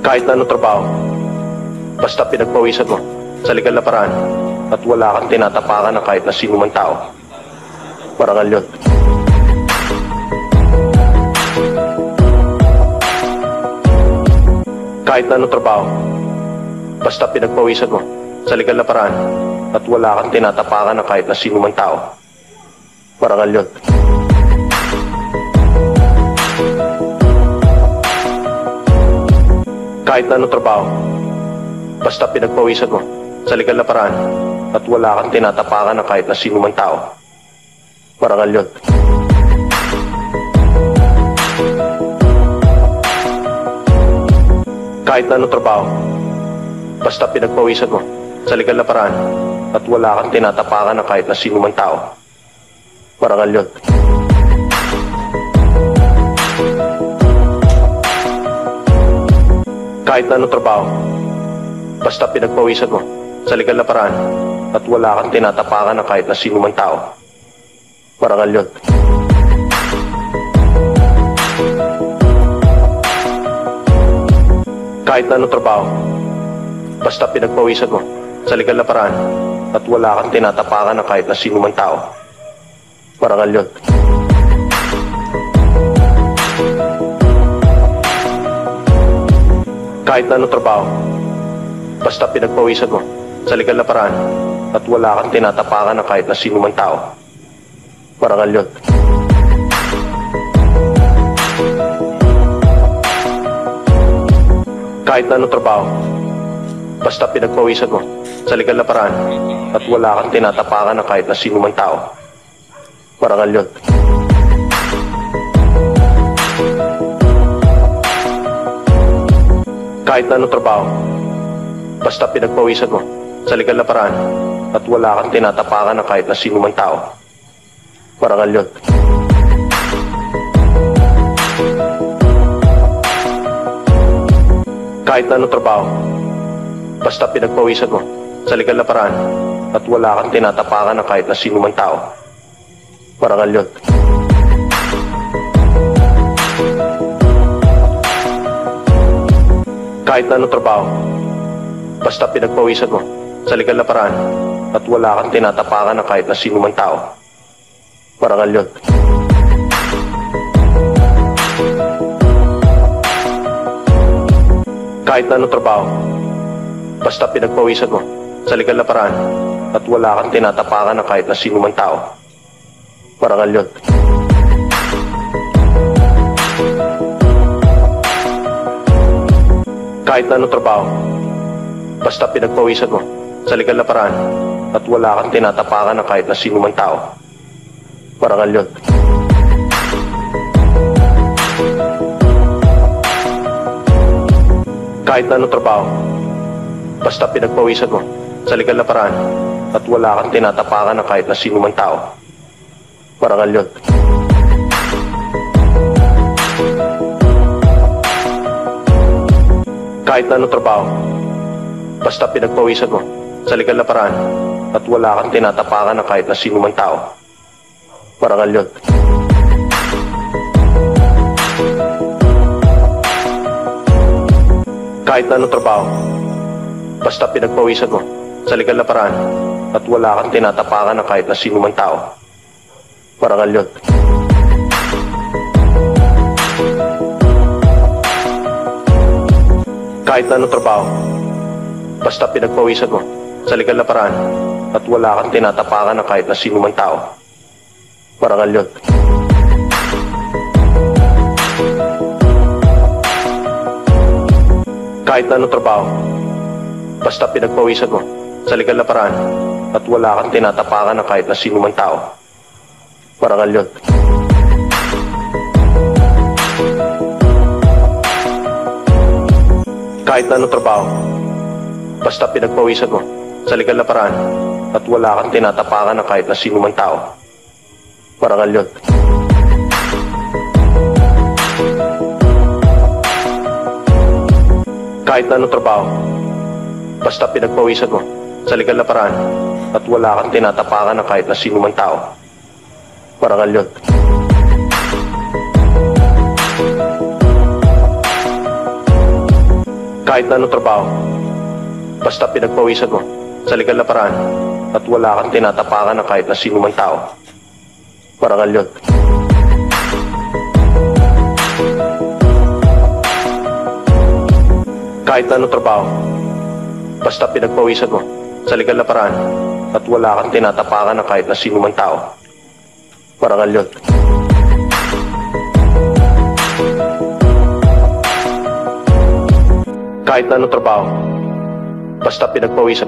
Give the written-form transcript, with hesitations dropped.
Kahit na anong trabaho, basta pinagpawisan mo sa legal na paraan at wala kang tinatapakan ng kahit na sino man tao. Parangal yun. Kahit na anong trabaho, basta pinagpawisan mo sa legal na paraan at wala kang tinatapakan ng kahit na sino man tao. Parangal yun. Kahit na anong trabaho, basta pinagpawisan mo sa legal na paraan at wala kang tinatapakan ng kahit na sino man tao. Parangal yun. Kahit na anong trabaho, basta pinagpawisan mo sa legal na paraan at wala kang tinatapakan ng kahit na sino man tao. Parangal yun. Kahit na anong trabaho, basta pinagpawisan mo sa legal na paraan at wala kang tinatapakan ng kahit na sino man tao. Parangal yun. Kahit na anong trabaho, basta pinagpawisan mo sa legal na paraan at wala kang tinatapakan ng kahit na sino man tao. Parangal yun. Kahit na anong trabaho, basta pinagpawisan mo sa legal na paraan at wala kang tinatapakan ng kahit na sino man tao. Parangal yun. Kahit na anong trabaho, basta pinagpawisan mo sa legal na paraan at wala kang tinatapakan ng kahit na sino man tao. Parangal yun. Kahit na anong trabaho, basta pinagpawisan mo sa legal na paraan at wala kang tinatapakan ng kahit na sino man tao. Parangal yun. Kahit na anong trabaho, basta pinagpawisan mo sa legal na paraan at wala kang tinatapakan ng kahit na sino man tao. Parangal yun. Kahit na anong trabaho, basta pinagpawisan mo sa legal na paraan at wala kang tinatapakan ng kahit na sino man tao. Parangal yun. Kahit na anong trabaho, basta pinagpawisan mo sa legal na paraan at wala kang tinatapakan ng kahit na sino man tao. Parangal yun. Kahit na anong trabaho, basta pinagpawisan mo sa legal na paraan at wala kang tinatapakan ng kahit na sino man tao. Parangal yun. Kahit na anong trabaho, basta pinagpawisan mo sa legal na paraan at wala kang tinatapakan ng kahit na sino man tao. Parangal yun. Kahit na anong trabaho, basta pinagpawisan mo sa legal na paraan at wala kang tinatapakan ng kahit na sino man tao. Parangal yun. Kahit na anong trabaho, basta pinagpawisan mo sa legal na paraan at wala kang tinatapakan ng kahit na sino man tao. Parangal yun. Kahit na anong trabaho, basta pinagpawisan mo sa legal na paraan at wala kang tinatapakan ng kahit na sino man tao. Parangal yun. Kahit na anong trabaho, basta pinagpawisan mo sa legal na paraan at wala kang tinatapakan ng kahit na sino man tao. Parangal yun. Kahit na anong trabaho, basta pinagpawisan mo sa legal na paraan at wala kang tinatapakan ng kahit na sino man tao. Parangal yun. Kahit na anong trabaho, basta pinagpawisan mo sa legal na paraan at wala kang tinatapakan ng kahit na sino man tao. Parangal yun. Kahit na anong trabaho, basta pinagpawisan mo sa legal na paraan at wala kang tinatapakan ng kahit na sino man tao. Marangal yun. Kahit na anong trabaho, basta pinagpawisan mo sa legal na paraan at wala kang tinatapakan ng kahit na sino man tao. Marangal yun. Kahit na anong trabaho, basta pinagpawisan